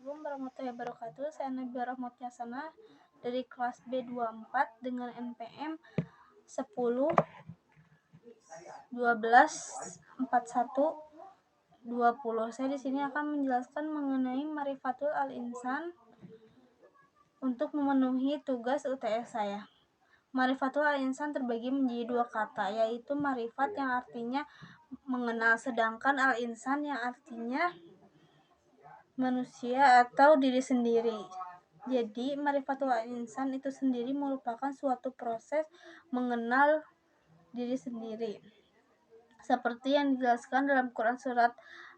Assalamualaikum warahmatullahi wabarakatuh. Saya Nabila Rahmati Hasanah dari kelas B24 dengan NPM 10 12 41 20. Saya di sini akan menjelaskan mengenai Marifatul Al-Insan untuk memenuhi tugas UTS saya. Marifatul Al-Insan terbagi menjadi dua kata, yaitu marifat yang artinya mengenal, sedangkan Al-Insan yang artinya manusia atau diri sendiri. Jadi marifatul insan itu sendiri merupakan suatu proses mengenal diri sendiri, seperti yang dijelaskan dalam Quran surat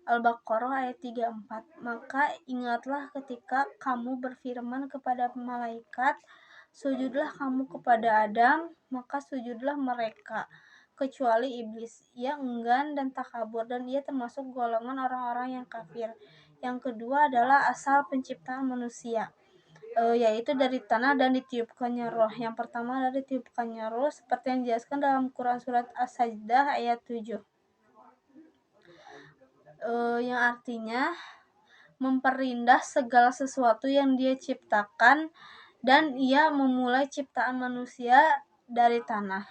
Al-Baqarah ayat 34. Maka ingatlah ketika kamu berfirman kepada malaikat, sujudlah kamu kepada Adam, maka sujudlah mereka kecuali iblis. Ia enggan dan takabur, dan ia termasuk golongan orang-orang yang kafir. Yang kedua adalah asal penciptaan manusia, yaitu dari tanah dan ditiupkannya roh. Yang pertama adalah ditiupkannya roh, seperti yang dijelaskan dalam Quran surat As-Sajdah ayat 7, yang artinya memperindah segala sesuatu yang dia ciptakan, dan ia memulai ciptaan manusia dari tanah.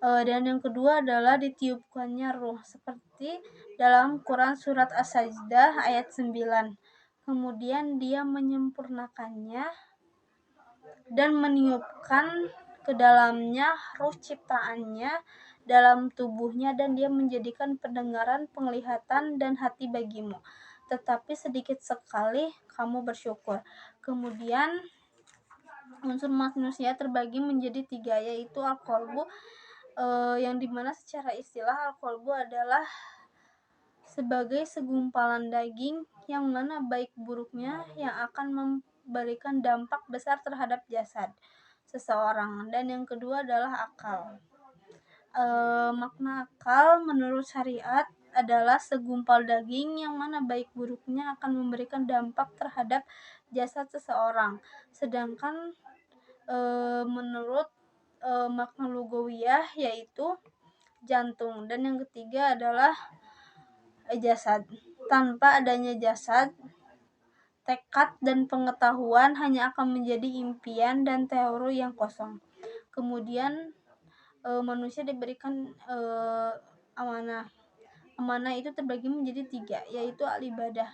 Dan yang kedua adalah ditiupkannya ruh, seperti dalam Quran surat As-Sajdah ayat 9. Kemudian dia menyempurnakannya dan meniupkan ke dalamnya ruh ciptaannya dalam tubuhnya, dan dia menjadikan pendengaran, penglihatan, dan hati bagimu. Tetapi sedikit sekali kamu bersyukur. Kemudian unsur manusia terbagi menjadi 3, yaitu al-qalbu, yang dimana secara istilah al-qalbu adalah sebagai segumpalan daging yang mana baik buruknya yang akan memberikan dampak besar terhadap jasad seseorang. Dan yang kedua adalah akal. Makna akal menurut syariat adalah segumpal daging yang mana baik buruknya akan memberikan dampak terhadap jasad seseorang. Sedangkan menurut makna lugawiyah yaitu jantung. Dan yang ketiga adalah jasad. Tanpa adanya jasad, tekad dan pengetahuan hanya akan menjadi impian dan teori yang kosong. Kemudian manusia diberikan amanah. Amanah itu terbagi menjadi 3, yaitu al-ibadah.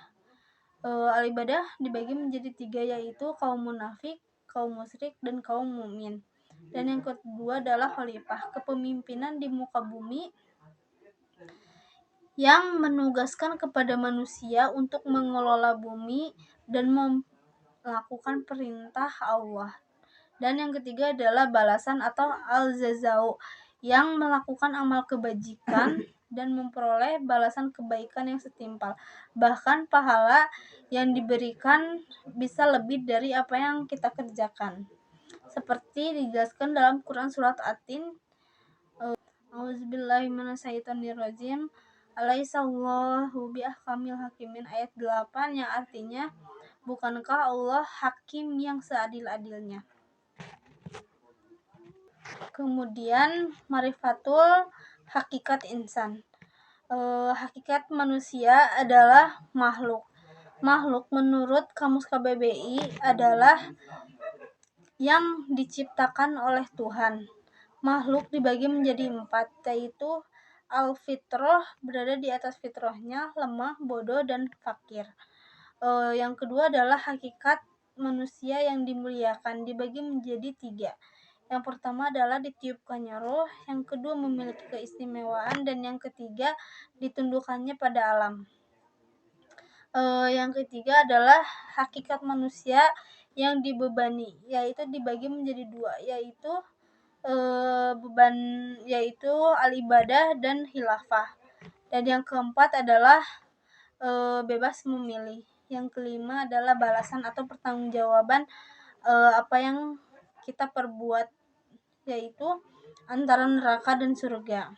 Al-ibadah dibagi menjadi 3, yaitu kaum munafik, kaum musyrik, dan kaum mukmin. Dan yang kedua adalah khalifah, kepemimpinan di muka bumi yang menugaskan kepada manusia untuk mengelola bumi dan melakukan perintah Allah. Dan yang ketiga adalah balasan atau al-jazau, yang melakukan amal kebajikan dan memperoleh balasan kebaikan yang setimpal. Bahkan pahala yang diberikan bisa lebih dari apa yang kita kerjakan. Seperti dijelaskan dalam Quran surat At-Tin, A'udzubillahi minasyaitonirrajim. Alaihissallahu biahkamil hakimin ayat 8, yang artinya bukankah Allah hakim yang seadil-adilnya. Kemudian marifatul hakikat insan. Hakikat manusia adalah makhluk. Makhluk menurut Kamus KBBI adalah yang diciptakan oleh Tuhan. Makhluk dibagi menjadi 4, yaitu al-fitrah, berada di atas fitrahnya, lemah, bodoh, dan fakir. Yang kedua adalah hakikat manusia yang dimuliakan, dibagi menjadi 3. Yang pertama adalah ditiupkannya roh, yang kedua memiliki keistimewaan, dan yang ketiga ditundukkannya pada alam. Yang ketiga adalah hakikat manusia yang dibebani, yaitu dibagi menjadi 2, yaitu beban, yaitu al-ibadah dan khilafah. Dan yang keempat adalah bebas memilih. Yang kelima adalah balasan atau pertanggungjawaban apa yang kita perbuat, yaitu antara neraka dan surga.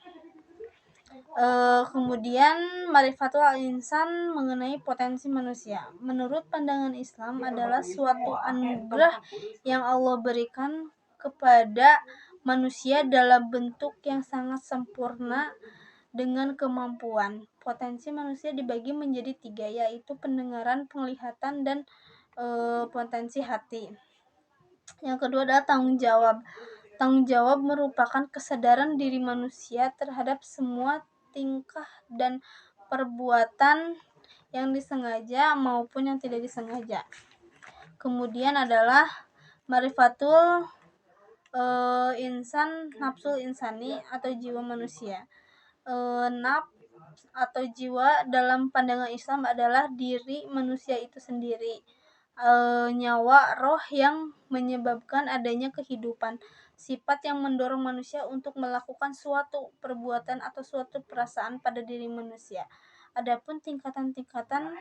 Kemudian marifatul al-insan mengenai potensi manusia. Menurut pandangan Islam adalah suatu anugerah yang Allah berikan kepada manusia dalam bentuk yang sangat sempurna dengan kemampuan. Potensi manusia dibagi menjadi 3, yaitu pendengaran, penglihatan, dan potensi hati. Yang kedua adalah tanggung jawab. Tanggung jawab merupakan kesadaran diri manusia terhadap semua tingkah dan perbuatan yang disengaja maupun yang tidak disengaja. Kemudian adalah marifatul insan, nafsul insani atau jiwa manusia. Nafs atau jiwa dalam pandangan Islam adalah diri manusia itu sendiri, nyawa, roh yang menyebabkan adanya kehidupan, sifat yang mendorong manusia untuk melakukan suatu perbuatan atau suatu perasaan pada diri manusia. Adapun tingkatan-tingkatan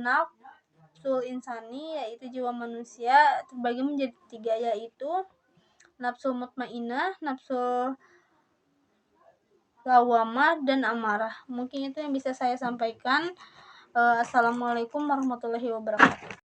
nafsul insani, yaitu jiwa manusia, terbagi menjadi 3, yaitu nafsul mutmainnah, nafsul lawamah, dan amarah. Mungkin itu yang bisa saya sampaikan. Assalamualaikum warahmatullahi wabarakatuh.